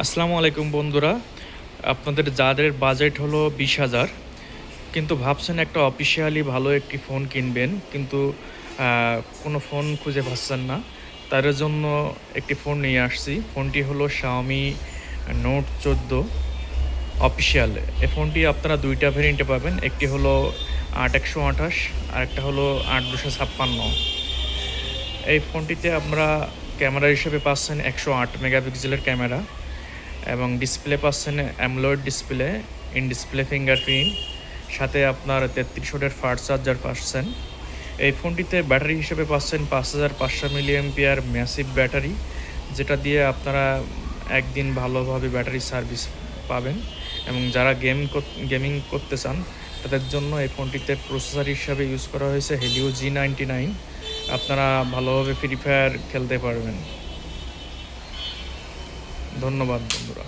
আসসালামু আলাইকুম বন্ধুরা। আপনাদের যাদের বাজেট হলো 20,000, কিন্তু ভাবছেন একটা অফিসিয়ালি ভালো একটি ফোন কিনবেন, কিন্তু কোনো ফোন খুঁজে পাচ্ছেন না, তাদের জন্য একটি ফোন নিয়ে আসছি। ফোনটি হলো Xiaomi নোট 14 অফিসিয়াল। এই ফোনটি আপনারা দুইটা ভেরিয়েন্টে পাবেন, একটি হলো 8/128 আর একটা হলো 8/256। এই ফোনটিতে আমরা ক্যামেরা হিসেবে পাচ্ছেন 108 মেগাপিক্সেলের ক্যামেরা, এবং ডিসপ্লে পাচ্ছেন AMOLED display, in display fingerprint, সাথে আপনার 33 ওয়াটের ফাস্ট চার্জার পাচ্ছেন। এই ফোনটিতে ব্যাটারি হিসেবে পাচ্ছেন 5500 মিলিঅ্যাম্পিয়ার ম্যাসিভ ব্যাটারি, যেটা দিয়ে আপনারা একদিন ভালোভাবে ব্যাটারি সার্ভিস পাবেন। এবং যারা গেমিং করতে চান তাদের জন্য এই ফোনটিতে প্রসেসর হিসাবে ইউজ করা হয়েছে Helio G99। আপনারা ভালোভাবে ফ্রি ফায়ার খেলতে পারবেন। ধন্যবাদ বন্ধুরা।